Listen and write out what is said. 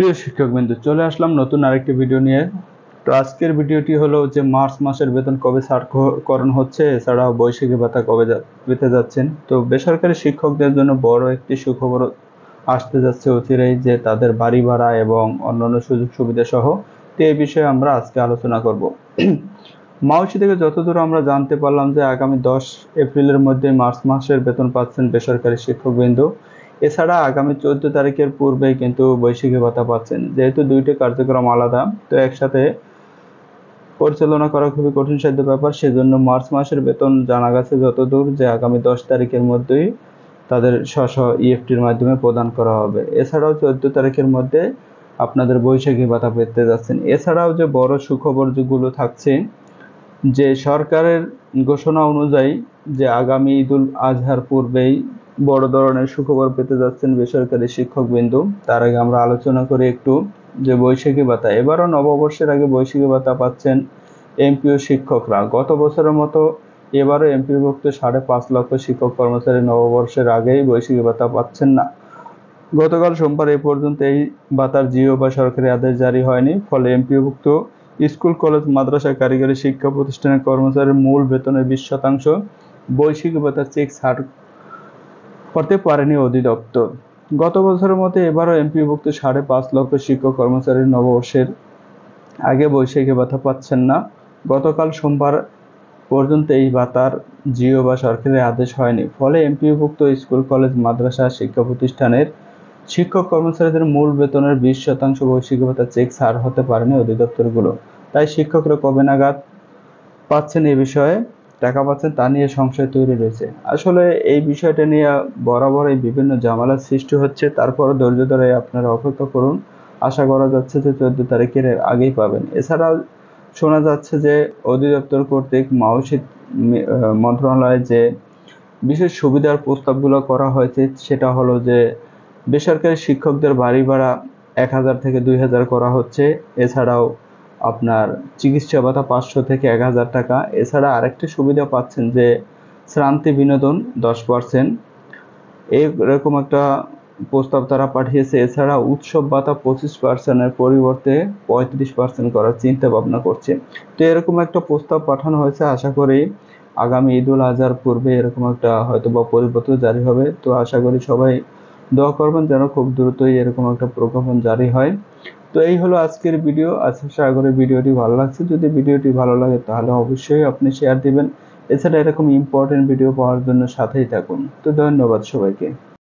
প্রিয় শিক্ষকবৃন্দ, চলে আসলাম নতুন আরেকটি ভিডিও নিয়ে। তো আজকের ভিডিওটি হলো যে মার্চ মাসের বেতন কবে ছাড়করণ হচ্ছে, এছাড়াও বৈশাখী ভাতা কবে পেতে যাচ্ছেন। তো বেসরকারি শিক্ষকদের জন্য বড় একটি সুখবর আসতে যাচ্ছে অচিরেই, যে তাদের বাড়ি ভাড়া এবং অন্যান্য সুযোগ সুবিধা সহ। তো এই বিষয়ে আমরা আজকে আলোচনা করব। মাউসি থেকে যতদূর আমরা জানতে পারলাম যে আগামী 10 এপ্রিলের মধ্যে মার্চ মাসের বেতন পাচ্ছেন বেসরকারি শিক্ষকবৃন্দ। এছাড়া আগামী 14 তারিখের পূর্বেই কিন্তু বৈশাখী ভাতা পাচ্ছেন। যেহেতু দুইটি কার্যক্রম আলাদা, তো একসাথে পরিচালনা করা খুবই কঠিন সাধ্য ব্যাপার। সেজন্য মার্চ মাসের বেতন জানা গেছে যতদূর যে আগামী 10 তারিখের মধ্যেই তাদের স্ব ইএফটির মাধ্যমে প্রদান করা হবে। এছাড়াও 14 তারিখের মধ্যে আপনাদের বৈশাখী ভাতা পেতে যাচ্ছেন। এছাড়াও যে বড় সুখবর যেগুলো থাকছে, যে সরকারের ঘোষণা অনুযায়ী যে আগামী ঈদুল আজহার পূর্বেই বড় ধরনের সুখবর পেতে যাচ্ছেন বেসরকারি শিক্ষকবৃন্দ। তার আগে আমরা আলোচনা করি একটু যে বৈশাখী ভাতা। এবারও নববর্ষের আগে বৈশাখী ভাতা পাচ্ছেন এমপিও শিক্ষকরা। গত বছরের মতো এবারও এমপিওভুক্ত 5.5 লক্ষ শিক্ষক কর্মচারী নববর্ষের আগেই বৈশাখী ভাতা পাচ্ছেন না। গতকাল সোমবার এ পর্যন্ত এই ভাতার জিও বা সরকারি আদেশ জারি হয়নি। ফলে এমপিওভুক্ত স্কুল, কলেজ, মাদ্রাসা, কারিগরি শিক্ষা প্রতিষ্ঠানের কর্মচারীর মূল বেতনের 20% বৈশাখী ভাতার চেক ছাড় করতে পারেনি অধিদপ্তর। গত বছরের মতো এবারও এমপিওভুক্ত 5.5 লক্ষ শিক্ষক কর্মচারী নববর্ষের আগে বৈশাখী ভাতা পাচ্ছেন না। গতকাল সোমবার পর্যন্ত এই ভাতার জিও বা সরকারি আদেশ হয়নি। ফলে এমপিওভুক্ত স্কুল, কলেজ, মাদ্রাসা শিক্ষা প্রতিষ্ঠানের শিক্ষক কর্মচারীদের মূল বেতনের 20% বৈশাখী ভাতা চেক ছাড় হতে পারেনি অধিদপ্তরগুলো। তাই শিক্ষকরা কবে নাগাদ পাচ্ছেন, এই বিষয়ে টাকা পাচ্ছেন তা নিয়ে সংশয় তৈরি রয়েছে। আসলে এই বিষয়টা নিয়ে বরাবরই বিভিন্ন ঝামেলার সৃষ্টি হচ্ছে। তারপরও ধৈর্য ধরে আপনারা অপেক্ষা করুন। আশা করা যাচ্ছে যে 14 তারিখের আগেই পাবেন। এছাড়াও শোনা যাচ্ছে যে অধিদপ্তর কর্তৃক মাউসি মন্ত্রণালয়ে যে বিশেষ সুবিধার প্রস্তাবগুলো করা হয়েছে, সেটা হলো যে বেসরকারি শিক্ষকদের বাড়ি ভাড়া 1000 থেকে 2000 করা হচ্ছে। এছাড়াও আপনার চিকিৎসা ভাতা 500 থেকে 1000 টাকা। এছাড়া আরেকটি সুবিধা পাচ্ছেন যে শ্রান্তি বিনোদন 10%, এরকম একটা প্রস্তাব তারা পাঠিয়েছে। এছাড়া উৎসব ভাতা 25%-এর পরিবর্তে 35% করার চিন্তা ভাবনা করছে। তো এরকম একটা প্রস্তাব পাঠানো হয়েছে। আশা করি আগামী ঈদুল আজহার পূর্বে এরকম একটা হয়তোবা পরিপত্র জারি হবে। তো আশা করি সবাই দোয়া করবেন যেন খুব দ্রুতই এরকম একটা প্রজ্ঞাপন জারি হয়। তো এই হলো আজকের ভিডিও। আশা করি ভিডিওটি ভালো লাগছে। যদি ভিডিওটি ভালো লাগে তাহলে অবশ্যই আপনি শেয়ার দিবেন। এছাড়া এরকম ইম্পর্টেন্ট ভিডিও পাওয়ার জন্য সাথেই থাকুন। তো ধন্যবাদ সবাইকে।